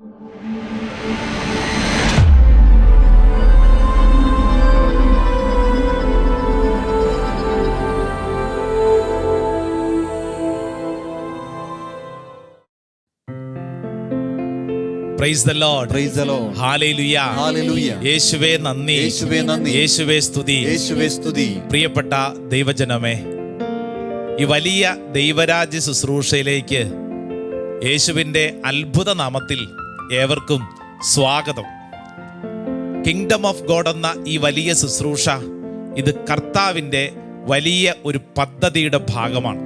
Praise the Lord. Praise the Lord. Hallelujah. Hallelujah. യേശുവേ നന്ദി. യേശുവേ നന്ദി. യേശുവേ സ്തുതി. യേശുവേ സ്തുതി. പ്രിയപ്പെട്ട ദൈവജനമേ, ഈ വലിയ ദൈവരാജ്യ ശുശ്രൂഷയിലേക്ക് യേശുവിൻ്റെ അത്ഭുത നാമത്തിൽ ഏവർക്കും സ്വാഗതം. കിങ്ഡം ഓഫ് ഗോഡ് എന്ന ഈ വലിയ ശുശ്രൂഷ, ഇത് കർത്താവിൻ്റെ വലിയ ഒരു പദ്ധതിയുടെ ഭാഗമാണ്.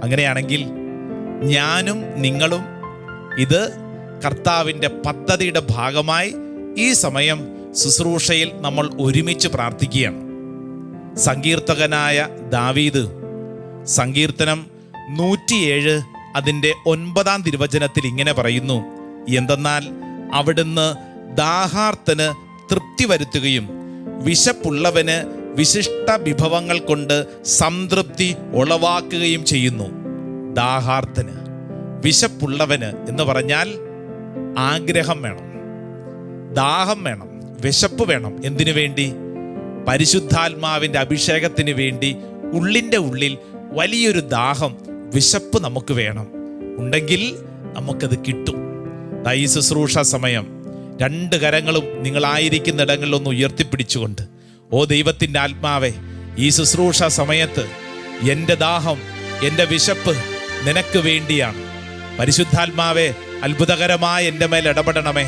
അങ്ങനെയാണെങ്കിൽ ഞാനും നിങ്ങളും ഇത് കർത്താവിൻ്റെ പദ്ധതിയുടെ ഭാഗമായി ഈ സമയം ശുശ്രൂഷയിൽ നമ്മൾ ഒരുമിച്ച് പ്രാർത്ഥിക്കുകയാണ്. സങ്കീർത്തകനായ ദാവീദ് സങ്കീർത്തനം 107 അതിൻ്റെ 9 തിരുവചനത്തിൽ ഇങ്ങനെ പറയുന്നു: എന്തെന്നാൽ അവിടുന്ന് ദാഹാർത്തന് തൃപ്തി വരുത്തുകയും വിശപ്പുള്ളവന് വിശിഷ്ട വിഭവങ്ങൾ കൊണ്ട് സംതൃപ്തി ഉളവാക്കുകയും ചെയ്യുന്നു. ദാഹാർത്തന്, വിശപ്പുള്ളവന് എന്ന് പറഞ്ഞാൽ ആഗ്രഹം വേണം, ദാഹം വേണം, വിശപ്പ് വേണം. എന്തിനു വേണ്ടി? പരിശുദ്ധാത്മാവിൻ്റെ അഭിഷേകത്തിന് വേണ്ടി. ഉള്ളിൻ്റെ ഉള്ളിൽ വലിയൊരു ദാഹം, വിശപ്പ് നമുക്ക് വേണം. ഉണ്ടെങ്കിൽ നമുക്കത് കിട്ടും. ഈ ശുശ്രൂഷ സമയം 2 കരങ്ങളും നിങ്ങളായിരിക്കുന്ന ഇടങ്ങളിലൊന്ന് ഉയർത്തിപ്പിടിച്ചുകൊണ്ട്, ഓ ദൈവത്തിൻ്റെ ആത്മാവേ, ഈ ശുശ്രൂഷ സമയത്ത് എൻ്റെ ദാഹം, എൻ്റെ വിശപ്പ് നിനക്ക് വേണ്ടിയാണ്. പരിശുദ്ധാത്മാവേ, അത്ഭുതകരമായി എൻ്റെ മേൽ ഇടപെടണമേ.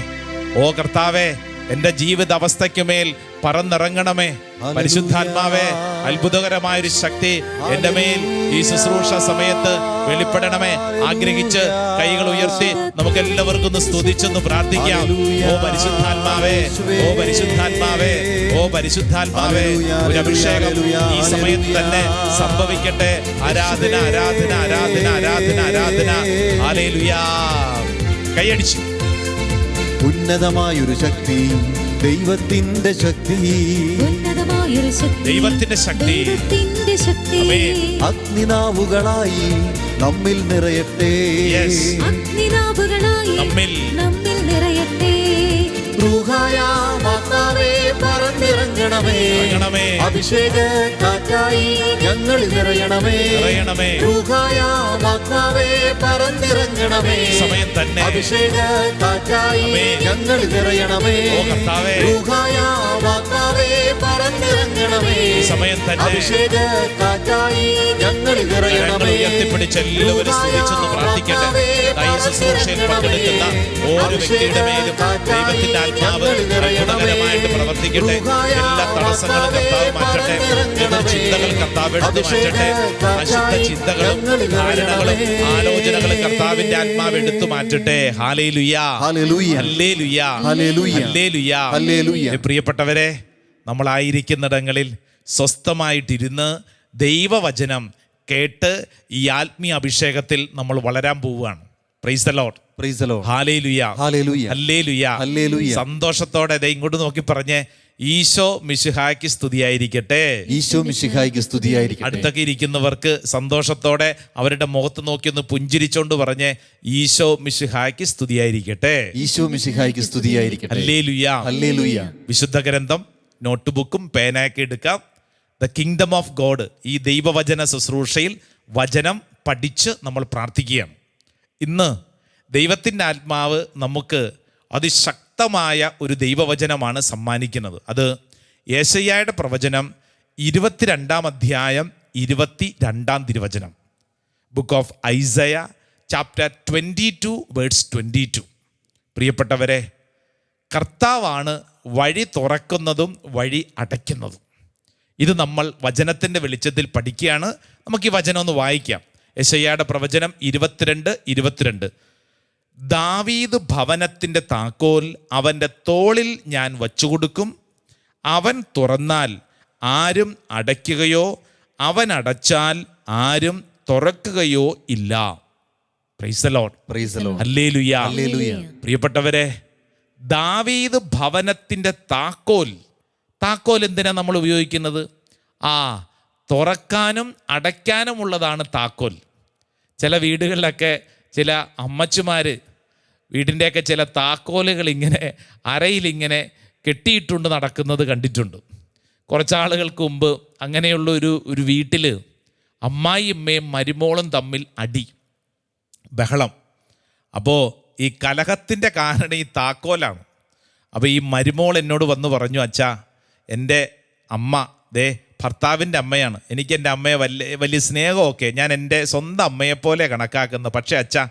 ഓ കർത്താവേ, എൻ്റെ ജീവിത അവസ്ഥയ്ക്കുമേൽ പറന്നിറങ്ങണമേ. പരിശുദ്ധാത്മാവേ, അത്ഭുതകരമായൊരു ശക്തി എൻ്റെ മേൽ ഈ ശുശ്രൂഷ സമയത്ത് വെളിപ്പെടണമേ. ആഗ്രഹിച്ച് കൈകൾ ഉയർത്തി നമുക്ക് എല്ലാവർക്കും ഒന്ന് സ്തുതിച്ചൊന്ന് പ്രാർത്ഥിക്കാം. ഓ പരിശുദ്ധാത്മാവേ, ഓ പരിശുദ്ധാത്മാവേ, ഓ പരിശുദ്ധാത്മാവേ, ഒരു അഭിഷേകം ഈ സമയത്ത് തന്നെ സംഭവിക്കട്ടെ. ആരാധന, ആരാധന, ആരാധന, ആരാധന, ആരാധന. ഹല്ലേലൂയ. കൈയടിച്ചു. ഉന്നതമായൊരു ശക്തി, ദൈവത്തിന്റെ ശക്തി, ദൈവത്തിന്റെ ശക്തി അഗ്നിനാവുകളായി നമ്മിൽ നിറയട്ടെ. നമ്മിൽ പറന്നിറങ്ങണമേ. അഭിഷേക കാറ്റായി ഞങ്ങളിൽ നിറയണമേ. പറന്നിറങ്ങണമേ. സമയം തന്നെ അഭിഷേക കാറ്റായി ഞങ്ങളിൽ നിറയണമേ. പറന്നിറങ്ങണമേ. സമയം തന്നെ അഭിഷേക കാറ്റായി ഞങ്ങളിൽ നിറയണമേ. ഉയർത്തിപ്പിടിച്ച് എല്ലാവരും സ്തുതിച്ചൊന്ന് പ്രാർത്ഥിക്കട്ടെ. ഈ ശുശ്രൂഷയിൽ പങ്കെടുക്കുന്ന ഓരോ വ്യക്തിയുടെ മേലും ദൈവത്തിന്റെ ആത്മാവ് അത്ഭുതകരമായിട്ട് പ്രവർത്തിക്കട്ടെ. എല്ലാ തടസ്സങ്ങളും കർത്താവ് മാറ്റട്ടെ. എതിർ ചിന്തകൾ കർത്താവ് എടുത്തു മാറ്റട്ടെ. അശുദ്ധ ചിന്തകളും ധാരണകളും ആലോചനകളും കർത്താവിന്റെ ആത്മാവ് എടുത്തു മാറ്റട്ടെ. ഹല്ലേലൂയ, ഹല്ലേലൂയ, ഹല്ലേലൂയ, ഹല്ലേലൂയ. പ്രിയപ്പെട്ടവരെ, നമ്മളായിരിക്കുന്നിടങ്ങളിൽ സ്വസ്ഥമായിട്ടിരുന്ന് ദൈവവചനം കേട്ട് ഈ ആത്മീയ അഭിഷേകത്തിൽ നമ്മൾ വളരാൻ പോവുകയാണ്. Praise the Lord. Praise the Lord. Hallelujah, ഹല്ലേലൂയ, ഹല്ലേലൂയ, ഹല്ലേലൂയ. സന്തോഷത്തോടെ ഇങ്ങോട്ട് നോക്കി പറഞ്ഞേ: ഈശോ മിശിഹായ്ക്ക് സ്തുതിയായിരിക്കട്ടെ. ഈശോ മിശിഹായ്ക്ക് സ്തുതിയായിരിക്കട്ടെ. അടുത്തൊക്കെ ഇരിക്കുന്നവർക്ക് സന്തോഷത്തോടെ അവരുടെ മുഖത്ത് നോക്കി ഒന്ന് പുഞ്ചിരിച്ചോണ്ട് പറഞ്ഞേ: ഈശോ മിശിഹായ്ക്ക് സ്തുതിയായിരിക്കട്ടെ. ഈശോ മിശിഹായ്ക്ക് സ്തുതിയായിരിക്കട്ടെ. Hallelujah, hallelujah. വിശുദ്ധ ഗ്രന്ഥം, നോട്ട് ബുക്കും പേനയൊക്കെ എടുക്കാം. ദ കിങ്ഡം ഓഫ് ഗോഡ്, ഈ ദൈവവചന ശുശ്രൂഷയിൽ വചനം പഠിച്ച് നമ്മൾ പ്രാർത്ഥിക്കുകയാണ്. ഇന്ന് ദൈവത്തിൻ്റെ ആത്മാവ് നമുക്ക് അതിശക്തമായ ഒരു ദൈവവചനമാണ് സമ്മാനിക്കുന്നത്. അത് യെശയ്യായുടെ പ്രവചനം 22 അധ്യായം 22 തിരുവചനം. Book of Isaiah chapter 22 verse 22. പ്രിയപ്പെട്ടവരെ, കർത്താവാണ് വഴി തുറക്കുന്നതും വഴി അടയ്ക്കുന്നതും. ഇത് നമ്മൾ വചനത്തിൻ്റെ വെളിച്ചത്തിൽ പഠിക്കുകയാണ്. നമുക്ക് ഈ വചനം ഒന്ന് വായിക്കാം. യെശയ്യായുടെ പ്രവചനം 22:22. ദാവീദ് ഭവനത്തിൻ്റെ താക്കോൽ അവൻ്റെ തോളിൽ ഞാൻ വച്ചുകൊടുക്കും. അവൻ തുറന്നാൽ ആരും അടയ്ക്കുകയോ അവൻ അടച്ചാൽ ആരും തുറക്കുകയോ ഇല്ല. Praise the Lord. Praise the Lord. Hallelujah, ഹല്ലേലൂയ. പ്രിയപ്പെട്ടവരെ, ദാവീദ് ഭവനത്തിൻ്റെ താക്കോൽ. താക്കോൽ എന്തിനാ നമ്മൾ ഉപയോഗിക്കുന്നത്? തുറക്കാനും അടയ്ക്കാനും ഉള്ളതാണ് താക്കോൽ. ചില വീടുകളിലൊക്കെ ചില അമ്മച്ചിമാർ വീടിൻ്റെയൊക്കെ ചില താക്കോലുകൾ ഇങ്ങനെ അരയിലിങ്ങനെ കെട്ടിയിട്ടുണ്ട് നടക്കുന്നത് കണ്ടിട്ടുണ്ട്. കുറച്ചാളുകൾക്ക് മുമ്പ് അങ്ങനെയുള്ള ഒരു വീട്ടിൽ അമ്മായിയമ്മയും മരുമോളും തമ്മിൽ അടി ബഹളം. അപ്പോൾ ഈ കലഹത്തിൻ്റെ കാരണം ഈ താക്കോലാണ്. അപ്പോൾ ഈ മരുമോൾ എന്നോട് വന്ന് പറഞ്ഞു, അച്ഛാ എൻ്റെ അമ്മ ഭർത്താവിൻ്റെ അമ്മയാണ്, എനിക്ക് എൻ്റെ അമ്മയെ വലിയ സ്നേഹമൊക്കെ, ഞാൻ എൻ്റെ സ്വന്തം അമ്മയെപ്പോലെ കണക്കാക്കുന്നത്. പക്ഷേ അച്ഛാ,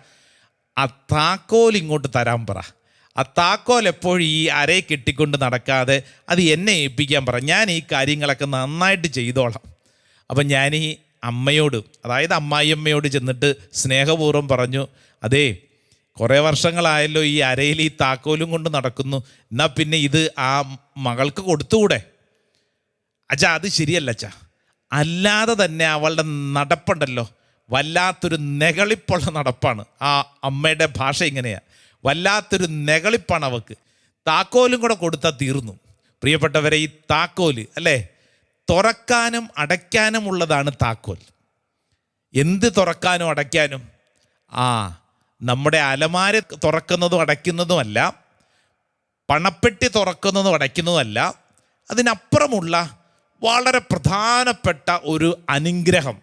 ആ താക്കോൽ ഇങ്ങോട്ട് തരാൻ പറ. ആ താക്കോൽ എപ്പോഴും ഈ അരയെ കെട്ടിക്കൊണ്ട് നടക്കാതെ അത് എന്നെ ഏൽപ്പിക്കാൻ പറ, ഞാൻ ഈ കാര്യങ്ങളൊക്കെ നന്നായിട്ട് ചെയ്തോളാം. അപ്പം ഞാൻ ഈ അമ്മയോട്, അതായത് അമ്മായിയമ്മയോട് ചെന്നിട്ട് സ്നേഹപൂർവ്വം പറഞ്ഞു, അതേ കുറേ വർഷങ്ങളായല്ലോ ഈ അരയിൽ ഈ താക്കോലും കൊണ്ട് നടക്കുന്നു, എന്നാൽ പിന്നെ ഇത് ആ മകൾക്ക് കൊടുത്തുകൂടെ? അച്ഛാ അത് ശരിയല്ല അച്ഛാ, അല്ലാതെ തന്നെ അവളുടെ നടപ്പുണ്ടല്ലോ വല്ലാത്തൊരു നെകളിപ്പുള്ള നടപ്പാണ്. ആ അമ്മയുടെ ഭാഷ ഇങ്ങനെയാണ്, വല്ലാത്തൊരു നെകളിപ്പാണ് അവൾക്ക്. താക്കോലും കൂടെ കൊടുത്താൽ തീർന്നു. പ്രിയപ്പെട്ടവരെ, ഈ താക്കോല് അല്ലേ, തുറക്കാനും അടയ്ക്കാനും ഉള്ളതാണ് താക്കോൽ. എന്ത് തുറക്കാനും അടയ്ക്കാനും? നമ്മുടെ അലമാര തുറക്കുന്നതും അടയ്ക്കുന്നതുമല്ല, പണപ്പെട്ടി തുറക്കുന്നതും അടയ്ക്കുന്നതുമല്ല, അതിനപ്പുറമുള്ള വളരെ പ്രധാനപ്പെട്ട ഒരു അനുഗ്രഹം,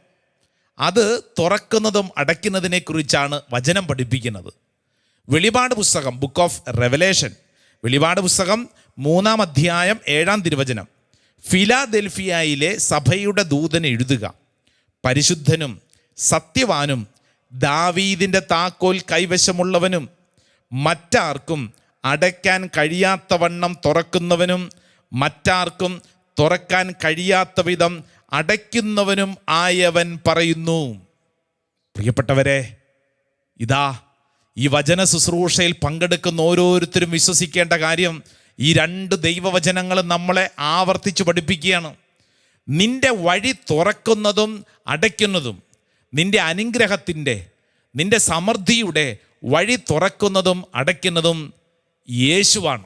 അത് തുറക്കുന്നതും അടയ്ക്കുന്നതിനെ കുറിച്ചാണ് വചനം പഠിപ്പിക്കുന്നത്. വെളിപാട് പുസ്തകം, ബുക്ക് ഓഫ് റെവലേഷൻ, വെളിപാട് പുസ്തകം 3-ാം അധ്യായം 7-ാം തിരുവചനം. ഫിലാദെൽഫിയയിലെ സഭയുടെ ദൂതന് എഴുതുക, പരിശുദ്ധനും സത്യവാനും ദാവീദിൻ്റെ താക്കോൽ കൈവശമുള്ളവനും മറ്റാർക്കും അടയ്ക്കാൻ കഴിയാത്തവണ്ണം തുറക്കുന്നവനും മറ്റാർക്കും തുറക്കാൻ കഴിയാത്ത വിധം അടയ്ക്കുന്നവനും ആയവൻ പറയുന്നു. പ്രിയപ്പെട്ടവരെ, ഇതാ ഈ വചന ശുശ്രൂഷയിൽ പങ്കെടുക്കുന്ന ഓരോരുത്തരും വിശ്വസിക്കേണ്ട കാര്യം, ഈ 2 ദൈവവചനങ്ങൾ നമ്മളെ ആവർത്തിച്ച് പഠിപ്പിക്കുകയാണ്. നിന്റെ വഴി തുറക്കുന്നതും അടയ്ക്കുന്നതും, നിന്റെ അനുഗ്രഹത്തിൻ്റെ, നിന്റെ സമൃദ്ധിയുടെ വഴി തുറക്കുന്നതും അടയ്ക്കുന്നതും യേശുവാണ്.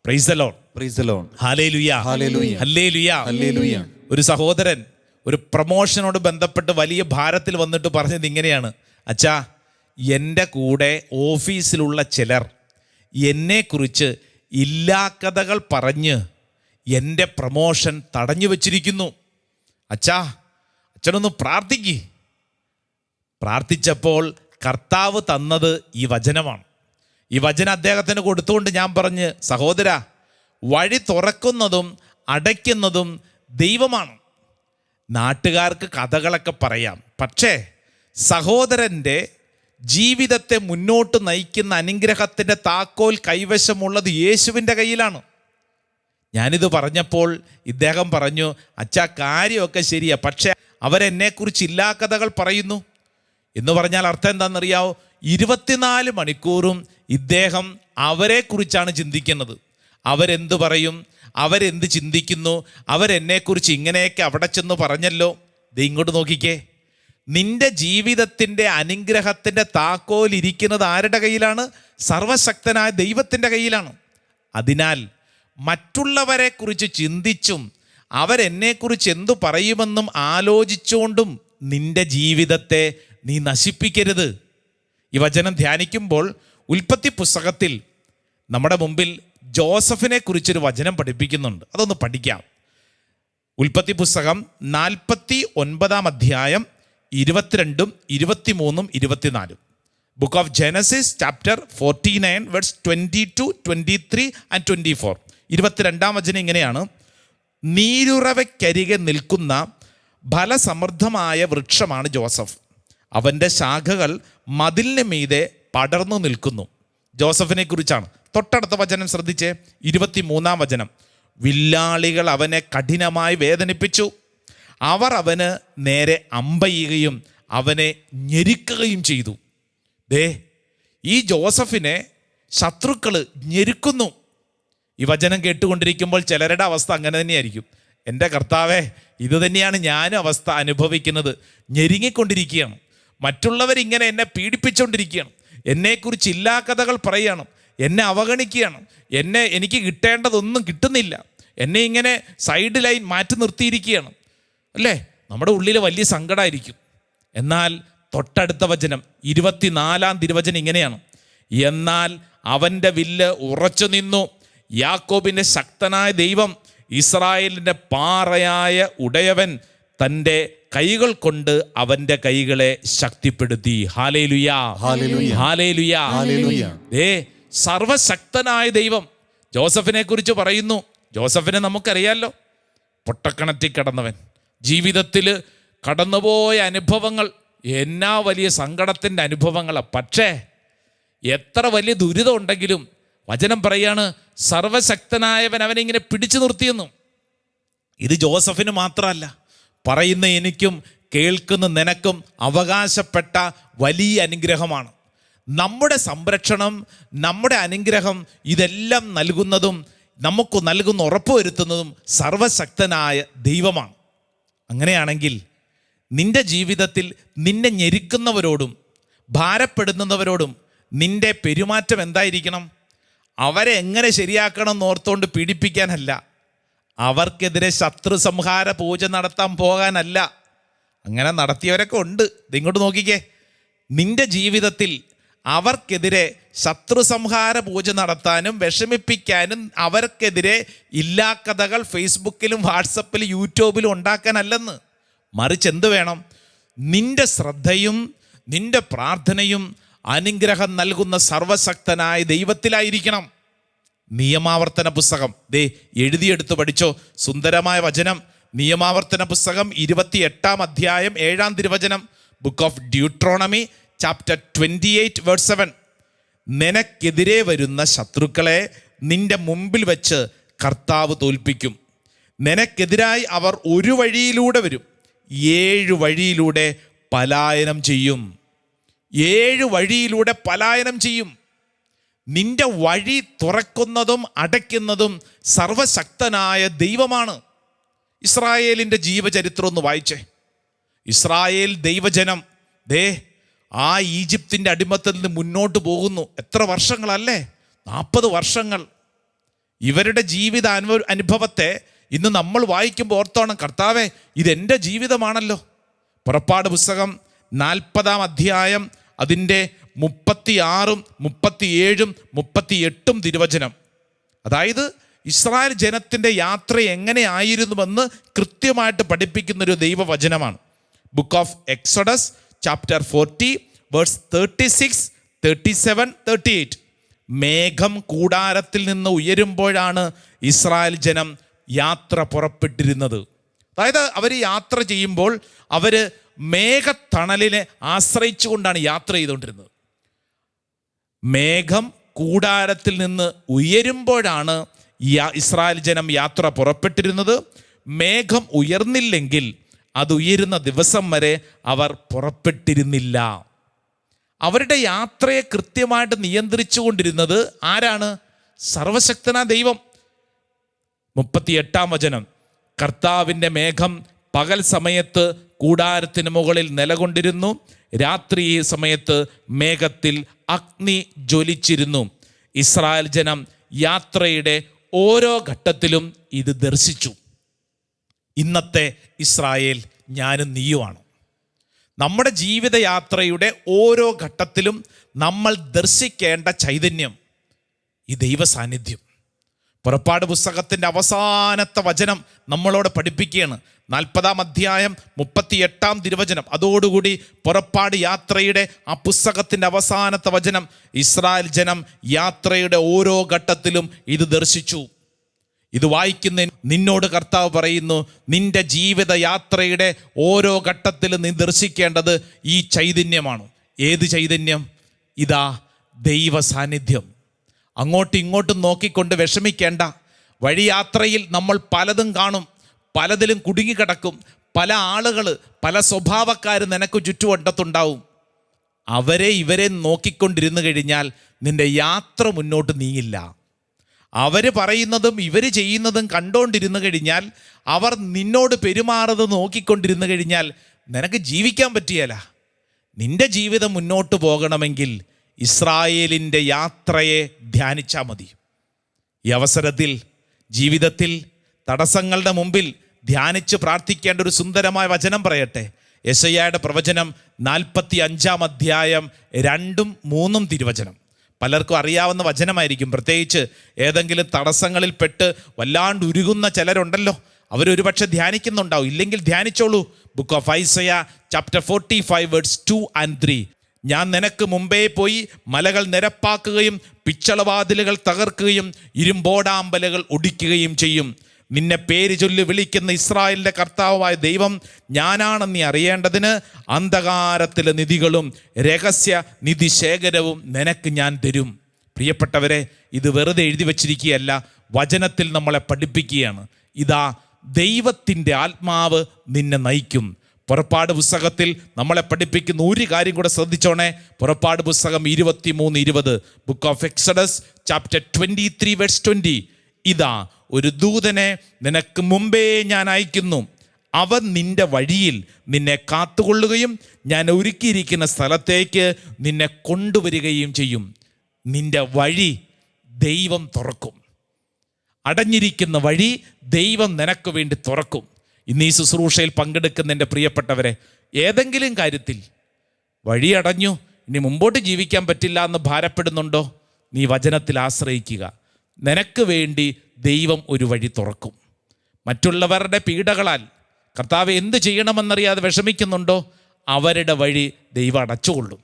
Praise the Lord, praise the Lord, hallelujah, ഹല്ലേലൂയ, ഹല്ലേലൂയ, ഹല്ലേലൂയ. ഒരു സഹോദരൻ ഒരു പ്രമോഷനോട് ബന്ധപ്പെട്ട് വലിയ ഭാരത്തിൽ വന്നിട്ട് പറഞ്ഞത് ഇങ്ങനെയാണ്, അച്ഛാ എൻ്റെ കൂടെ ഓഫീസിലുള്ള ചിലർ എന്നെക്കുറിച്ച് ഇല്ലാക്കഥകൾ പറഞ്ഞ് എൻ്റെ പ്രമോഷൻ തടഞ്ഞു വച്ചിരിക്കുന്നു. അച്ഛനൊന്ന് പ്രാർത്ഥിക്ക്. പ്രാർത്ഥിച്ചപ്പോൾ കർത്താവ് തന്നത് ഈ വചനമാണ്. ഈ വചനം അദ്ദേഹത്തിന് കൊടുത്തുകൊണ്ട് ഞാൻ പറഞ്ഞ്, സഹോദര, വഴി തുറക്കുന്നതും അടയ്ക്കുന്നതും ദൈവമാണ്. നാട്ടുകാർക്ക് കഥകളൊക്കെ പറയാം, പക്ഷേ സഹോദരൻ്റെ ജീവിതത്തെ മുന്നോട്ട് നയിക്കുന്ന അനുഗ്രഹത്തിൻ്റെ താക്കോൽ കൈവശമുള്ളത് യേശുവിൻ്റെ കയ്യിലാണ്. ഞാനിത് പറഞ്ഞപ്പോൾ ഇദ്ദേഹം പറഞ്ഞു, അച്ഛാ കാര്യമൊക്കെ ശരിയാ, പക്ഷേ അവരെന്നെക്കുറിച്ച് ഇല്ലാ കഥകൾ പറയുന്നു എന്ന് പറഞ്ഞാൽ അർത്ഥം എന്താണെന്നറിയാവോ? 24 മണിക്കൂറും ഇദ്ദേഹം അവരെക്കുറിച്ചാണ് ചിന്തിക്കുന്നത്. അവരെന്ത് പറയും, അവരെന്ത് ചിന്തിക്കുന്നു, അവരെന്നെക്കുറിച്ച് ഇങ്ങനെയൊക്കെ അവിടെ ചെന്ന് പറഞ്ഞല്ലോ. ഇങ്ങോട്ട് നോക്കിക്കേ, നിന്റെ ജീവിതത്തിൻ്റെ അനുഗ്രഹത്തിൻ്റെ താക്കോൽ ഇരിക്കുന്നത് ആരുടെ കയ്യിലാണ്? സർവശക്തനായ ദൈവത്തിൻ്റെ കയ്യിലാണ്. അതിനാൽ മറ്റുള്ളവരെക്കുറിച്ച് ചിന്തിച്ചും അവരെന്നെക്കുറിച്ച് എന്തു പറയുമെന്നും ആലോചിച്ചുകൊണ്ടും നിന്റെ ജീവിതത്തെ നീ നശിപ്പിക്കരുത്. ഈ വചനം ധ്യാനിക്കുമ്പോൾ ഉൽപ്പത്തി പുസ്തകത്തിൽ നമ്മുടെ മുമ്പിൽ ജോസഫിനെ കുറിച്ചൊരു വചനം പഠിപ്പിക്കുന്നുണ്ട്. അതൊന്ന് പഠിക്കാം. ഉൽപ്പത്തി പുസ്തകം 49-ാം അധ്യായം 22, 23, 24. Book of Genesis chapter 49 verse 22, 23 and 24. 22-ാം വചനം ഇങ്ങനെയാണ്: നീരുറവയ്ക്കരികെ നിൽക്കുന്ന ഫലസമൃദ്ധമായ വൃക്ഷമാണ് ജോസഫ്. അവൻ്റെ ശാഖകൾ മതിലിന് മീതെ പടർന്നു നിൽക്കുന്നു. ജോസഫിനെ കുറിച്ചാണ്. തൊട്ടടുത്ത വചനം ശ്രദ്ധിച്ചേ, 23-ാം വചനം. വില്ലാളികൾ അവനെ കഠിനമായി വേദനിപ്പിച്ചു. അവർ അവന് നേരെ അമ്പെയ്യുകയും അവനെ ഞെരുക്കുകയും ചെയ്തു. ഈ ജോസഫിനെ ശത്രുക്കൾ ഞെരുക്കുന്നു. ഈ വചനം കേട്ടുകൊണ്ടിരിക്കുമ്പോൾ ചിലരുടെ അവസ്ഥ അങ്ങനെ തന്നെയായിരിക്കും. എൻ്റെ കർത്താവേ, ഇത് തന്നെയാണ് ഞാനും അവസ്ഥ അനുഭവിക്കുന്നത്. ഞെരുങ്ങിക്കൊണ്ടിരിക്കുകയാണ്. മറ്റുള്ളവരിങ്ങനെ എന്നെ പീഡിപ്പിച്ചുകൊണ്ടിരിക്കുകയാണ്. എന്നെക്കുറിച്ച് ഇല്ലാ കഥകൾ പറയുകയാണ്. എന്നെ അവഗണിക്കുകയാണ്. എനിക്ക് കിട്ടേണ്ടതൊന്നും കിട്ടുന്നില്ല. എന്നെ ഇങ്ങനെ സൈഡ് ലൈൻ മാറ്റി നിർത്തിയിരിക്കുകയാണ്. അല്ലേ? നമ്മുടെ ഉള്ളിൽ വലിയ സങ്കടമായിരിക്കും. എന്നാൽ തൊട്ടടുത്ത വചനം 24-ാം തിരുവചനം ഇങ്ങനെയാണ്: എന്നാൽ അവൻ്റെ വില്ല് ഉറച്ചു നിന്നു. യാക്കോബിൻ്റെ ശക്തനായ ദൈവം, ഇസ്രായേലിൻ്റെ പാറയായ ഉടയവൻ തൻ്റെ കൈകൾ കൊണ്ട് അവൻ്റെ കൈകളെ ശക്തിപ്പെടുത്തി. Hallelujah, hallelujah, hallelujah, hallelujah. സർവശക്തനായ ദൈവം ജോസഫിനെ കുറിച്ച് പറയുന്നു. ജോസഫിനെ നമുക്കറിയാലോ, പൊട്ടക്കിണറ്റിൽ കിടന്നവൻ, ജീവിതത്തിൽ കടന്നുപോയ അനുഭവങ്ങൾ എന്നാ വലിയ സങ്കടത്തിൻ്റെ അനുഭവങ്ങളാണ്. പക്ഷേ എത്ര വലിയ ദുരിതം ഉണ്ടെങ്കിലും വചനം പറയാണ്, സർവശക്തനായവൻ അവനെ ഇങ്ങനെ പിടിച്ചു നിർത്തിയെന്നു. ഇത് ജോസഫിന് മാത്രമല്ല, പറയുന്ന എനിക്കും കേൾക്കുന്ന നിനക്കും അവകാശപ്പെട്ട വലിയ അനുഗ്രഹമാണ്. നമ്മുടെ സംരക്ഷണം, നമ്മുടെ അനുഗ്രഹം, ഇതെല്ലാം നൽകുന്നതും നമുക്ക് നൽകുന്ന ഉറപ്പുവരുത്തുന്നതും സർവശക്തനായ ദൈവമാണ്. അങ്ങനെയാണെങ്കിൽ നിന്റെ ജീവിതത്തിൽ നിന്നെ ഞെരുക്കുന്നവരോടും ഭാരപ്പെടുന്നവരോടും നിന്റെ പെരുമാറ്റം എന്തായിരിക്കണം? അവരെ എങ്ങനെ ശരിയാക്കണം എന്നോർത്തുകൊണ്ട് പീഡിപ്പിക്കാനല്ല, അവർക്കെതിരെ ശത്രു സംഹാര പൂജ നടത്താൻ പോകാനല്ല. അങ്ങനെ നടത്തിയവരൊക്കെ ഉണ്ട്. ഇതിങ്ങോട്ട് നോക്കിക്കേ, നിന്റെ ജീവിതത്തിൽ അവർക്കെതിരെ ശത്രു സംഹാര പൂജ നടത്താനും വിഷമിപ്പിക്കാനും അവർക്കെതിരെ ഇല്ലാ കഥകൾ ഫേസ്ബുക്കിലും വാട്സപ്പിലും യൂട്യൂബിലും ഉണ്ടാക്കാനല്ലെന്ന്. മറിച്ച് എന്ത് വേണം? നിന്റെ ശ്രദ്ധയും നിന്റെ പ്രാർത്ഥനയും അനുഗ്രഹം നൽകുന്ന സർവശക്തനായ ദൈവത്തിലായിരിക്കണം. നിയമാവർത്തന പുസ്തകം എഴുതിയെടുത്ത് പഠിച്ചോ, സുന്ദരമായ വചനം. നിയമാവർത്തന പുസ്തകം 28 അധ്യായം 7 തിരുവചനം. Book of Deuteronomy chapter 28 verse 7. നിനക്കെതിരെ വരുന്ന ശത്രുക്കളെ നിന്റെ മുമ്പിൽ വെച്ച് കർത്താവ് തോൽപ്പിക്കും. നിനക്കെതിരായി അവർ ഒരു വഴിയിലൂടെ വരും, 7 വഴിയിലൂടെ പലായനം ചെയ്യും. 7 വഴിയിലൂടെ പലായനം ചെയ്യും. നിന്റെ വഴി തുറക്കുന്നതും അടയ്ക്കുന്നതും സർവശക്തനായ ദൈവമാണ്. ഇസ്രായേലിൻ്റെ ജീവചരിത്രം ഒന്ന് വായിച്ചേ. ഇസ്രായേൽ ദൈവജനം ആ ഈജിപ്തിൻ്റെ അടിമത്തിൽ നിന്ന് മുന്നോട്ട് പോകുന്നു. എത്ര വർഷങ്ങളല്ലേ? 40 വർഷങ്ങൾ. ഇവരുടെ ജീവിത അനുഭവത്തെ ഇന്ന് നമ്മൾ വായിക്കുമ്പോൾ ഓർത്തോണം, കർത്താവേ, ഇതെൻ്റെ ജീവിതമാണല്ലോ. പുറപ്പാട് പുസ്തകം 40 അധ്യായം അതിൻ്റെ 36, 37, 38 തിരുവചനം. അതായത് ഇസ്രായേൽ ജനത്തിൻ്റെ യാത്ര എങ്ങനെയായിരുന്നുവെന്ന് കൃത്യമായിട്ട് പഠിപ്പിക്കുന്നൊരു ദൈവവചനമാണ്. Book of Exodus chapter 40 verse 36, 37, 38. മേഘം കൂടാരത്തിൽ നിന്ന് ഉയരുമ്പോഴാണ് ഇസ്രായേൽ ജനം യാത്ര പുറപ്പെട്ടിരുന്നത്. അതായത് അവർ യാത്ര ചെയ്യുമ്പോൾ അവർ മേഘത്തണലിനെ ആശ്രയിച്ചു കൊണ്ടാണ് യാത്ര ചെയ്തുകൊണ്ടിരുന്നത്. മേഘം കൂടാരത്തിൽ നിന്ന് ഉയരുമ്പോഴാണ് ഇസ്രായേൽ ജനം യാത്ര പുറപ്പെട്ടിരുന്നത്. മേഘം ഉയർന്നില്ലെങ്കിൽ അത് ഉയരുന്ന ദിവസം വരെ അവർ പുറപ്പെട്ടിരുന്നില്ല. അവരുടെ യാത്രയെ കൃത്യമായിട്ട് നിയന്ത്രിച്ചു കൊണ്ടിരുന്നത് ആരാണ്? സർവശക്തനായ ദൈവം. 38 വചനം. കർത്താവിൻ്റെ മേഘം പകൽ സമയത്ത് കൂടാരത്തിന് മുകളിൽ നിലകൊണ്ടിരുന്നു, രാത്രി സമയത്ത് മേഘത്തിൽ അഗ്നി ജ്വലിച്ചിരുന്നു. ഇസ്രായേൽ ജനം യാത്രയുടെ ഓരോ ഘട്ടത്തിലും ഇത് ദർശിച്ചു. ഇന്നത്തെ ഇസ്രായേൽ ഞാനും നീയുമാണ്. നമ്മുടെ ജീവിതയാത്രയുടെ ഓരോ ഘട്ടത്തിലും നമ്മൾ ദർശിക്കേണ്ട ചൈതന്യം ഈ ദൈവ സാന്നിധ്യം. പുറപ്പാട് പുസ്തകത്തിൻ്റെ അവസാനത്തെ വചനം നമ്മളോട് പഠിപ്പിക്കുകയാണ്. 40 അധ്യായം 38 തിരുവചനം. അതോടുകൂടി പുറപ്പാട് യാത്രയുടെ ആ പുസ്തകത്തിൻ്റെ അവസാനത്തെ വചനം, ഇസ്രായേൽ ജനം യാത്രയുടെ ഓരോ ഘട്ടത്തിലും ഇത് ദർശിച്ചു. ഇത് വായിക്കുന്ന നിന്നോട് കർത്താവ് പറയുന്നു, നിന്റെ ജീവിത യാത്രയുടെ ഓരോ ഘട്ടത്തിലും നീ ദർശിക്കേണ്ടത് ഈ ചൈതന്യമാണ്. ഏത് ചൈതന്യം? ഇതാ ദൈവ സാന്നിധ്യം. അങ്ങോട്ടും ഇങ്ങോട്ടും നോക്കിക്കൊണ്ട് വിഷമിക്കേണ്ട. വഴിയാത്രയിൽ നമ്മൾ പലതും കാണും, പലതിലും കുടുങ്ങിക്കിടക്കും. പല ആളുകൾ, പല സ്വഭാവക്കാർ നിനക്ക് ചുറ്റുവട്ടത്തുണ്ടാവും. അവരെ ഇവരെ നോക്കിക്കൊണ്ടിരുന്നു കഴിഞ്ഞാൽ നിന്റെ യാത്ര മുന്നോട്ട് നീങ്ങില്ല. അവർ പറയുന്നതും ഇവർ ചെയ്യുന്നതും കണ്ടുകൊണ്ടിരുന്നു കഴിഞ്ഞാൽ, അവർ നിന്നോട് പെരുമാറുന്നത് നോക്കിക്കൊണ്ടിരുന്നു കഴിഞ്ഞാൽ നിനക്ക് ജീവിക്കാൻ പറ്റിയല്ല. നിന്റെ ജീവിതം മുന്നോട്ട് പോകണമെങ്കിൽ ഇസ്രായേലിൻ്റെ യാത്രയെ ധ്യാനിച്ചാൽ മതി. ഈ അവസരത്തിൽ ജീവിതത്തിൽ തടസ്സങ്ങളുടെ മുമ്പിൽ ധ്യാനിച്ച് പ്രാർത്ഥിക്കേണ്ട ഒരു സുന്ദരമായ വചനം പറയട്ടെ. യെശയ്യായുടെ പ്രവചനം 45 അധ്യായം 2, 3 തിരുവചനം. പലർക്കും അറിയാവുന്ന വചനമായിരിക്കും. പ്രത്യേകിച്ച് ഏതെങ്കിലും തടസ്സങ്ങളിൽ പെട്ട് വല്ലാണ്ട് ഉരുകുന്ന ചിലരുണ്ടല്ലോ, അവരൊരുപക്ഷെ ധ്യാനിക്കുന്നുണ്ടാവും. ഇല്ലെങ്കിൽ ധ്യാനിച്ചോളൂ. Book of Isaiah chapter 45 words 2 and 3. ഞാൻ നിനക്ക് മുമ്പേ പോയി മലകൾ നിരപ്പാക്കുകയും പിച്ചളവാതിലുകൾ തകർക്കുകയും ഇരുമ്പോടാമ്പലുകൾ ഒടിക്കുകയും ചെയ്യും. നിന്നെ പേര് ചൊല്ലി വിളിക്കുന്ന ഇസ്രായേലിൻ്റെ കർത്താവായ ദൈവം ഞാനാണെന്ന് നീ അറിയേണ്ടതിന് അന്ധകാരത്തിലെ നിധികളും രഹസ്യ നിധിശേഖരവും നിനക്ക് ഞാൻ തരും. പ്രിയപ്പെട്ടവരെ, ഇത് വെറുതെ എഴുതി വച്ചിരിക്കുകയല്ല, വചനത്തിൽ നമ്മളെ പഠിപ്പിക്കുകയാണ്. ഇതാ, ദൈവത്തിൻ്റെ ആത്മാവ് നിന്നെ നയിക്കും. പുറപ്പാട് പുസ്തകത്തിൽ നമ്മളെ പഠിപ്പിക്കുന്ന ഒരു കാര്യം കൂടെ ശ്രദ്ധിച്ചോണേ. പുറപ്പാട് പുസ്തകം 23:20, book of Exodus chapter 23 verse 20. ഇതാ, ഒരു ദൂതനെ നിനക്ക് മുമ്പേ ഞാൻ അയക്കുന്നു. അവൻ നിന്റെ വഴിയിൽ നിന്നെ കാത്തുകൊള്ളുകയും ഞാൻ ഒരുക്കിയിരിക്കുന്ന സ്ഥലത്തേക്ക് നിന്നെ കൊണ്ടുവരികയും ചെയ്യും. നിന്റെ വഴി ദൈവം തുറക്കും. അടഞ്ഞിരിക്കുന്ന വഴി ദൈവം നിനക്ക് വേണ്ടി തുറക്കും. ഇന്ന് ഈ ശുശ്രൂഷയിൽ പങ്കെടുക്കുന്ന എൻ്റെ പ്രിയപ്പെട്ടവരെ, ഏതെങ്കിലും കാര്യത്തിൽ വഴി അടഞ്ഞു, ഇനി മുമ്പോട്ട് ജീവിക്കാൻ പറ്റില്ല എന്ന് ഭാരപ്പെടുന്നുണ്ടോ? നീ വചനത്തിൽ ആശ്രയിക്കുക. നിനക്ക് വേണ്ടി ദൈവം ഒരു വഴി തുറക്കും. മറ്റുള്ളവരുടെ പീഡകളാൽ കർത്താവ് എന്ത് ചെയ്യണമെന്നറിയാതെ വിഷമിക്കുന്നുണ്ടോ? അവരുടെ വഴി ദൈവം അടച്ചുകൊള്ളും.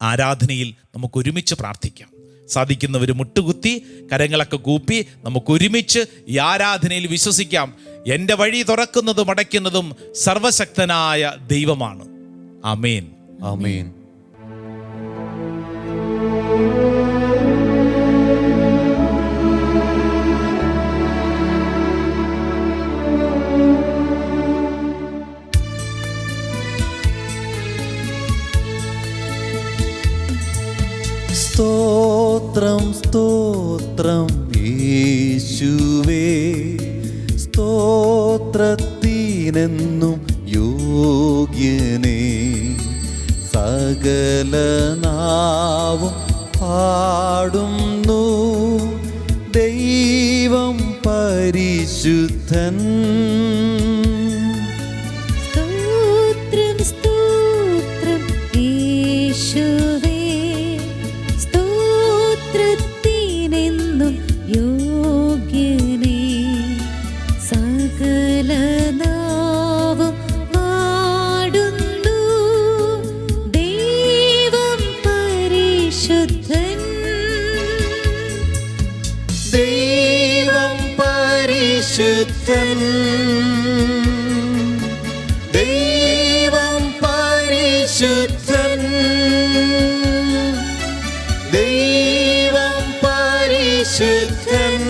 ആരാധനയിൽ നമുക്ക് ഒരുമിച്ച് പ്രാർത്ഥിക്കാം. സാധിക്കുന്നവർ മുട്ടുകുത്തി കരങ്ങളൊക്കെ കൂപ്പി നമുക്ക് ഒരുമിച്ച് ഈ ആരാധനയിൽ വിശ്വസിക്കാം. എൻ്റെ വഴി തുറക്കുന്നതും അടയ്ക്കുന്നതും സർവശക്തനായ ദൈവമാണ്. ആമേൻ, ആമേൻ. സ്തോത്രം സ്തോത്രം യേശുവേ, സ്തോത്രത്തിനെന്നും യോഗ്യനേ. സകല നാവും പാടുന്നു ദൈവം പരിശുദ്ധൻ. സ്തോത്രം സ്തോത്രം യേശുവേ, സ്തോത്രത്തിനെന്നും യോഗ്യനേ. സകല നാവും പാടുന്നു ദൈവം പരിശുദ്ധൻ. ദൈവം പരിശുദ്ധൻ, ദൈവം പരിശുദ്ധൻ, ദൈവം പരിശുദ്ധൻ,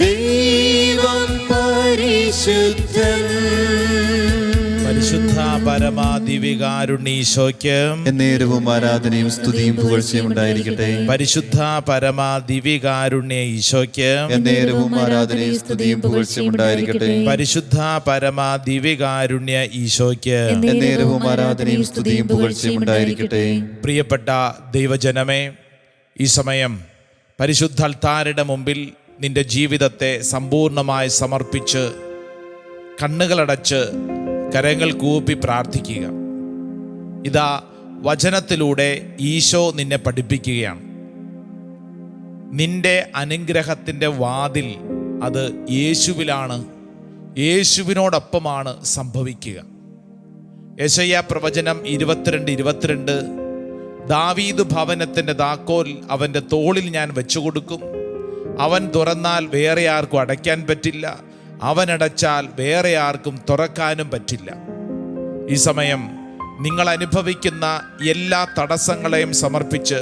ദൈവം പരിശുദ്ധൻ. പരിശുദ്ധ പരമാദിവികാരുണ്ണീശോയ്ക്ക് എന്നേരവും ആരാധനയും സ്തുതിയും പുകഴ്ചയും ഉണ്ടായിരിക്കട്ടെ. പരിശുദ്ധ പരമാദിവികാരുണ്യ ഈശോയ്ക്ക് എന്നേരവും ആരാധനയും സ്തുതിയും പുകഴ്ചയും ഉണ്ടായിരിക്കട്ടെ. പരിശുദ്ധ പരമാദിവികാരുണ്യ ഈശോയ്ക്ക് എന്നേരവും ആരാധനയും സ്തുതിയും പുകഴ്ചയും ഉണ്ടായിരിക്കട്ടെ. പ്രിയപ്പെട്ട ദൈവജനമേ, ഈ സമയം പരിശുദ്ധ അൾത്താരുടെ മുമ്പിൽ നിന്റെ ജീവിതത്തെ സമ്പൂർണമായി സമർപ്പിച്ച് കണ്ണുകളടച്ച് കരങ്ങൾ കൂപ്പി പ്രാർത്ഥിക്കുക. ഇതാ, വചനത്തിലൂടെ ഈശോ നിന്നെ പഠിപ്പിക്കുകയാണ്. നിന്റെ അനുഗ്രഹത്തിൻ്റെ വാതിൽ അത് യേശുവിലാണ്, യേശുവിനോടൊപ്പമാണ് സംഭവിക്കുക. യെശയ്യാ പ്രവചനം 22:22, ദാവീദ് ഭവനത്തിൻ്റെ താക്കോൽ അവൻ്റെ തോളിൽ ഞാൻ വെച്ചുകൊടുക്കും. അവൻ തുറന്നാൽ വേറെ ആർക്കും അടയ്ക്കാൻ പറ്റില്ല, അവനടച്ചാൽ വേറെ ആർക്കും തുറക്കാനും പറ്റില്ല. ഈ സമയം നിങ്ങൾ അനുഭവിക്കുന്ന എല്ലാ തടസ്സങ്ങളെയും സമർപ്പിച്ച്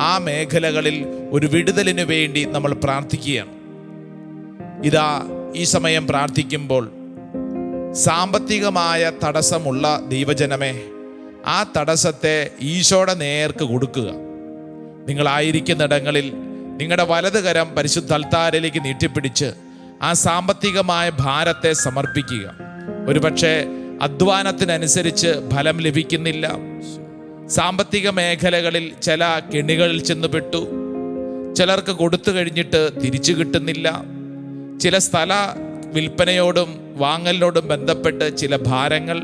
ആ മേഖലകളിൽ ഒരു വിടുതലിനു വേണ്ടി നമ്മൾ പ്രാർത്ഥിക്കുകയാണ്. ഇതാ, ഈ സമയം പ്രാർത്ഥിക്കുമ്പോൾ സാമ്പത്തികമായ തടസ്സമുള്ള ദൈവജനമേ, ആ തടസ്സത്തെ ഈശോയുടെ നേർക്ക് കൊടുക്കുക. നിങ്ങളായിരിക്കുന്നിടങ്ങളിൽ നിങ്ങളുടെ വലത് കരം പരിശുദ്ധ അൾത്താരിലേക്ക് നീട്ടിപ്പിടിച്ച് ആ സാമ്പത്തികമായ ഭാരത്തെ സമർപ്പിക്കുക. ഒരുപക്ഷെ അധ്വാനത്തിനനുസരിച്ച് ഫലം ലഭിക്കുന്നില്ല, സാമ്പത്തിക മേഖലകളിൽ ചില കെണികളിൽ ചെന്നുപെട്ടു, ചിലർക്ക് കൊടുത്തു കഴിഞ്ഞിട്ട് തിരിച്ചു കിട്ടുന്നില്ല, ചില സ്ഥല വിൽപ്പനയോടും വാങ്ങലിനോടും ബന്ധപ്പെട്ട് ചില ഭാരങ്ങൾ,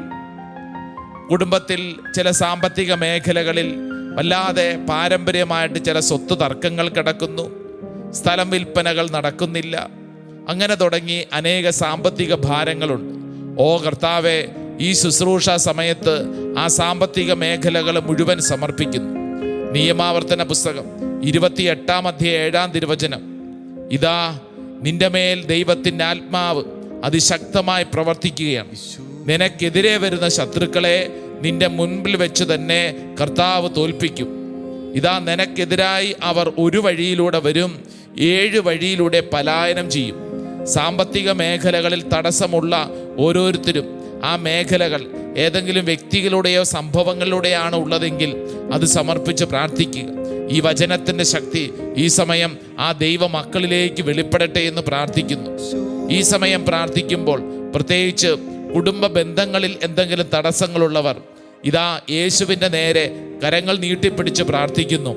കുടുംബത്തിൽ ചില സാമ്പത്തിക മേഖലകളിൽ വല്ലാതെ പാരമ്പര്യമായിട്ട് ചില സ്വത്ത് തർക്കങ്ങൾ കിടക്കുന്നു, സ്ഥലം വിൽപ്പനകൾ നടക്കുന്നില്ല, അങ്ങനെ തുടങ്ങി അനേക സാമ്പത്തിക ഭാരങ്ങളുണ്ട്. ഓ കർത്താവെ, ഈ ശുശ്രൂഷ സമയത്ത് ആ സാമ്പത്തിക മേഖലകൾ മുഴുവൻ സമർപ്പിക്കുന്നു. നിയമാവർത്തന പുസ്തകം 28 അധ്യായം 7 തിരുവചനം, ഇതാ നിന്റെ മേൽ ദൈവത്തിൻ്റെ ആത്മാവ് അതിശക്തമായി പ്രവർത്തിക്കുകയാണ്. നിനക്കെതിരെ വരുന്ന ശത്രുക്കളെ നിന്റെ മുൻപിൽ വെച്ച് തന്നെ കർത്താവ് തോൽപ്പിക്കും. ഇതാ നിനക്കെതിരായി അവർ ഒരു വഴിയിലൂടെ വരും, 7 വഴിയിലൂടെ പലായനം ചെയ്യും. സാമ്പത്തിക മേഖലകളിൽ തടസ്സമുള്ള ഓരോരുത്തരും ആ മേഖലകൾ ഏതെങ്കിലും വ്യക്തികളുടെയോ സംഭവങ്ങളിലൂടെയാണ് ഉള്ളതെങ്കിൽ അത് സമർപ്പിച്ച് പ്രാർത്ഥിക്കുക. ഈ വചനത്തിൻ്റെ ശക്തി ഈ സമയം ആ ദൈവ മക്കളിലേക്ക് വെളിപ്പെടട്ടെ എന്ന് പ്രാർത്ഥിക്കുന്നു. ഈ സമയം പ്രാർത്ഥിക്കുമ്പോൾ പ്രത്യേകിച്ച് കുടുംബ ബന്ധങ്ങളിൽ എന്തെങ്കിലും തടസ്സങ്ങളുള്ളവർ ഇതാ യേശുവിൻ്റെ നേരെ കരങ്ങൾ നീട്ടിപ്പിടിച്ച് പ്രാർത്ഥിക്കുന്നു.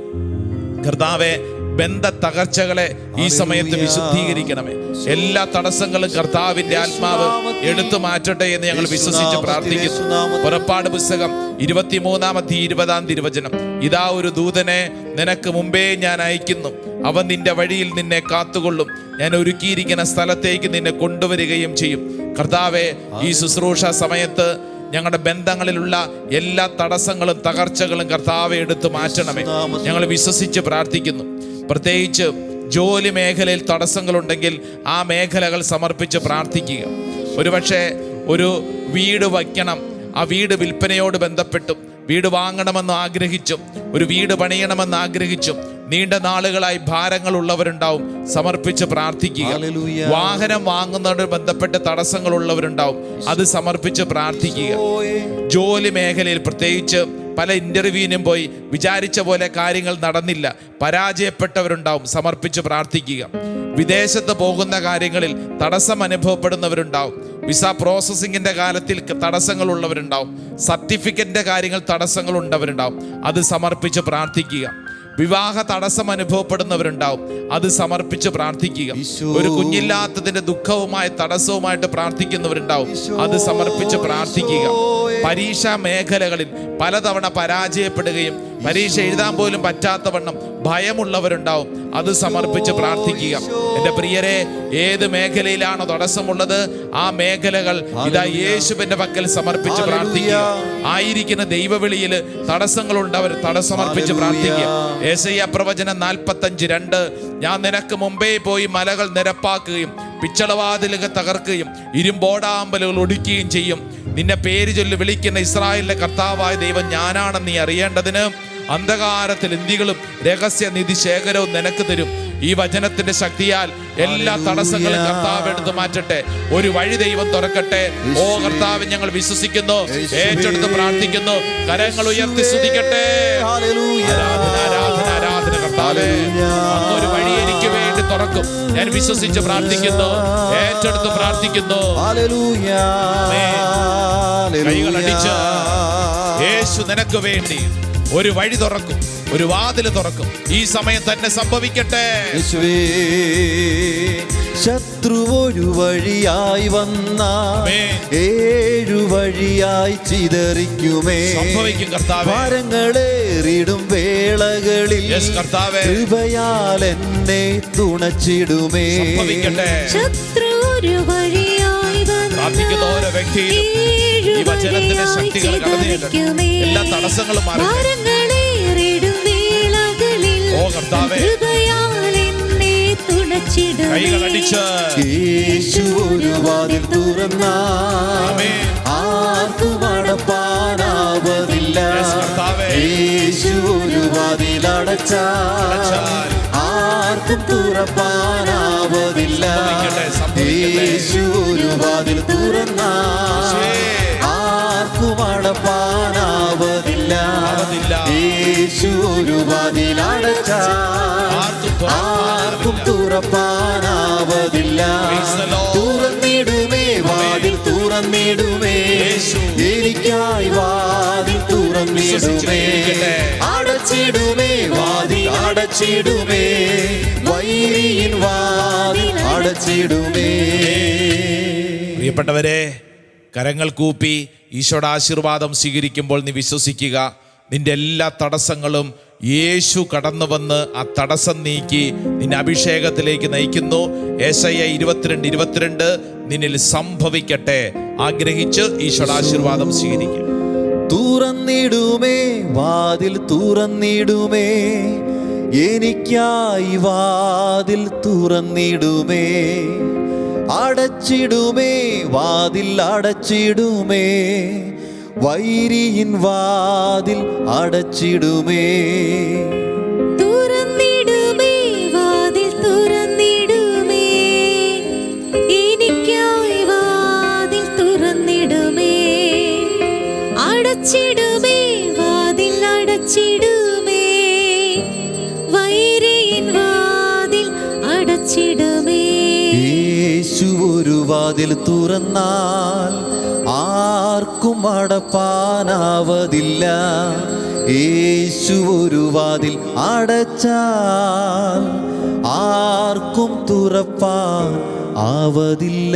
കർത്താവെ, ബന്ധ തകർച്ചകളെ ഈ സമയത്ത് വിശുദ്ധീകരിക്കണമേ. എല്ലാ തടസ്സങ്ങളും കർത്താവിന്റെ ആത്മാവ് എടുത്തു മാറ്റട്ടെ എന്ന് ഞങ്ങൾ വിശ്വസിച്ച് പ്രാർത്ഥിക്കുന്നു. പുറപ്പാട് പുസ്തകം 23 അധ്യായം 20 തിരുവചനം, ഇതാ ഒരു ദൂതനെ നിനക്ക് മുമ്പേ ഞാൻ അയക്കുന്നു, അവൻ നിന്റെ വഴിയിൽ നിന്നെ കാത്തുകൊള്ളും, ഞാൻ ഒരുക്കിയിരിക്കുന്ന സ്ഥലത്തേക്ക് നിന്നെ കൊണ്ടുവരികയും ചെയ്യും. കർത്താവെ, ഈ ശുശ്രൂഷ സമയത്ത് ഞങ്ങളുടെ ബന്ധങ്ങളിലുള്ള എല്ലാ തടസ്സങ്ങളും തകർച്ചകളും കർത്താവെ എടുത്തു മാറ്റണമേ. ഞങ്ങൾ വിശ്വസിച്ച് പ്രാർത്ഥിക്കുന്നു. പ്രത്യേകിച്ച് ജോലി മേഖലയിൽ തടസ്സങ്ങളുണ്ടെങ്കിൽ ആ മേഖലകൾ സമർപ്പിച്ച് പ്രാർത്ഥിക്കുക. ഒരുപക്ഷെ ഒരു വീട് വയ്ക്കണം, ആ വീട് വിൽപ്പനയോട് ബന്ധപ്പെട്ടും വീട് വാങ്ങണമെന്ന് ആഗ്രഹിച്ചും ഒരു വീട് പണിയണമെന്ന് ആഗ്രഹിച്ചും നീണ്ട നാളുകളായി ഭാരങ്ങൾ ഉള്ളവരുണ്ടാവും, സമർപ്പിച്ച് പ്രാർത്ഥിക്കുക. വാഹനം വാങ്ങുന്നതിനോട് ബന്ധപ്പെട്ട് തടസ്സങ്ങളുള്ളവരുണ്ടാവും, അത് സമർപ്പിച്ച് പ്രാർത്ഥിക്കുക. ജോലി മേഖലയിൽ പ്രത്യേകിച്ച് പല ഇൻ്റർവ്യൂവിനും പോയി വിചാരിച്ച പോലെ കാര്യങ്ങൾ നടന്നില്ല, പരാജയപ്പെട്ടവരുണ്ടാവും, സമർപ്പിച്ച് പ്രാർത്ഥിക്കുക. വിദേശത്ത് പോകുന്ന കാര്യങ്ങളിൽ തടസ്സം അനുഭവപ്പെടുന്നവരുണ്ടാവും, വിസ പ്രോസസ്സിങ്ങിൻ്റെ കാര്യത്തിൽ തടസ്സങ്ങളുള്ളവരുണ്ടാവും, സർട്ടിഫിക്കറ്റിൻ്റെ കാര്യങ്ങൾ തടസ്സങ്ങളുള്ളവരുണ്ടാവും, അത് സമർപ്പിച്ച് പ്രാർത്ഥിക്കുക. വിവാഹ തടസ്സം അനുഭവപ്പെടുന്നവരുണ്ടാവും, അത് സമർപ്പിച്ച് പ്രാർത്ഥിക്കുക. ഒരു കുഞ്ഞില്ലാത്തതിന്റെ ദുഃഖവുമായി തടസ്സവുമായിട്ട് പ്രാർത്ഥിക്കുന്നവരുണ്ടാവും, അത് സമർപ്പിച്ച് പ്രാർത്ഥിക്കുക. പരീക്ഷാ മേഖലകളിൽ പലതവണ പരാജയപ്പെടുകയും പരീക്ഷ എഴുതാൻ പോലും പറ്റാത്തവണ്ണം ഭയമുള്ളവരുണ്ടാവും, അത് സമർപ്പിച്ച് പ്രാർത്ഥിക്കുക. എൻ്റെ പ്രിയരെ, ഏത് മേഖലയിലാണോ തടസ്സമുള്ളത് ആ മേഖലകൾ ഇതാ യേശുവിന്റെ പക്കൽ സമർപ്പിച്ച് പ്രാർത്ഥിക്കുക. ആയിരിക്കുന്ന ദൈവവിളിയിൽ തടസ്സങ്ങളുണ്ടവർ സമർപ്പിച്ച് പ്രാർത്ഥിക്കുക. യെശയ്യാ പ്രവചനം 45:2, ഞാൻ നിനക്ക് മുമ്പേ പോയി മലകൾ നിരപ്പാക്കുകയും പിച്ചളവാതിലുകൾ തകർക്കുകയും ഇരുമ്പോടാമ്പലുകൾ ഒടിക്കുകയും ചെയ്യും. നിന്നെ പേര് ചൊല്ലി വിളിക്കുന്ന ഇസ്രായേലിന്റെ കർത്താവായ ദൈവം ഞാനാണെന്ന് നീ അറിയേണ്ടതിന് അന്ധകാരത്തിൽ എന്തികളും രഹസ്യ നിധി ശേഖരവും നിനക്ക് തരും. ഈ വചനത്തിന്റെ ശക്തിയാൽ എല്ലാ തടസ്സങ്ങളും കർത്താവ് എടുത്തു മാറ്റട്ടെ. ഒരു വഴി ദൈവം തുറക്കട്ടെ. ഓ കർത്താവ്, ഞങ്ങൾ വിശ്വസിക്കുന്നു, ഏറ്റെടുത്ത് പ്രാർത്ഥിക്കുന്നു. കരങ്ങൾ ഉയർത്തി സ്തുതിക്കട്ടെ. ആരാധന, ആരാധന, ആരാധന. കർത്താവേ, ഒരു വഴി എനിക്ക് വേണ്ടി തുറക്കും. ഞാൻ വിശ്വസിച്ച് പ്രാർത്ഥിക്കുന്നു, ഏറ്റെടുത്ത് പ്രാർത്ഥിക്കുന്നു. കൈകളടിച്ച് യേശു നിനക്ക് വേണ്ടി ഒരു വഴി തുറക്കും, ഒരു വാതിൽ തുറക്കും. ഈ സമയം തന്നെ സംഭവിക്കട്ടെ. ശത്രു ഒരു വഴിയായി വന്ന 7 വഴിയായി ചിതറിക്കുമേ. സംഭവിക്കും കർത്താവേ. ഭാരങ്ങളേറിടും വേളകളിൽ കൃപയാൽ എന്നെ തുണച്ചിടുമേ. സംഭവിക്കട്ടെ. ശത്രു ഒരു വഴിയായി പ്രാർത്ഥിക്കുന്ന ഓരോ വ്യക്തിയിലും ഈ വചനത്തിന്റെ ശക്തികൾ കടന്നു ചെല്ലട്ടെ. എല്ലാ തടസ്സങ്ങളും മാറട്ടെ. ഓ കർത്താവേ, കൈകളടിച്ച് യേശു ഒരു വാതിൽ തുറന്നാൽ ആർക്കും അടപ്പാനാവതില്ല. യേശു ഒരു വാതിൽ അടച്ചാൽ ആർക്കും തുറപ്പാനാവതില്ല. യേശു ഒരു വാതിൽ തുറന്നാൽ ആർക്കും അടപ്പാനാവതില്ല. യേശു ഒരു വാതിൽ അടച്ചാൽ ആർക്കും തുറപ്പാനാവതില്ല. തുറന്നിടുമേ വാതിൽ, തുറന്നിടുമേ എനിക്കായി വാതിൽ തുറന്നിടുമേ. അടച്ചിടുമേ വാതിൽ, അടച്ചിടുമേ വൈരിയിൻ വാതിൽ അടച്ചിടുമേ. പ്രിയപ്പെട്ടവരെ, കരങ്ങൾ കൂപ്പി ഈശോയുടെ ആശീർവാദം സ്വീകരിക്കുമ്പോൾ നീ വിശ്വസിക്കുക, നിന്റെ എല്ലാ തടസ്സങ്ങളും യേശു കടന്നു വന്ന് ആ തടസ്സം നീക്കി നിന്നെ അഭിഷേകത്തിലേക്ക് നയിക്കുന്നു. യെശയ്യാ 22:22 നിന്നിൽ സംഭവിക്കട്ടെ. ആഗ്രഹിച്ച് ഈശോയുടെ ആശീർവാദം സ്വീകരിക്കുക. തുറന്നിടുമേ വാതിൽ, തുറന്നിടുമേ എനിക്കായി വാതിൽ തുറന്നിടുമേ. അടച്ചിടുമേ വാതിൽ, അടച്ചിടുമേ വൈരിയിൻ വാതിൽ അടച്ചിടുമേ. തുറന്നിടുമേ വാതിൽ, തുറന്നിടുമേ എനിക്കായി വാതിൽ തുറന്നിടുമേ. അടച്ചിടുമേ വാതിൽ, അടച്ചിടുമേ വൈരിയിൻ വാതിൽ അടച്ചിടുമേ. യേശു ഒരു വാതിൽ തുറന്നാൽ ആർക്കും അടപ്പാനാവതില്ല. യേശു ഒരു വാതിൽ അടച്ചാൽ ആർക്കും തുറപ്പാൻ ആവതില്ല.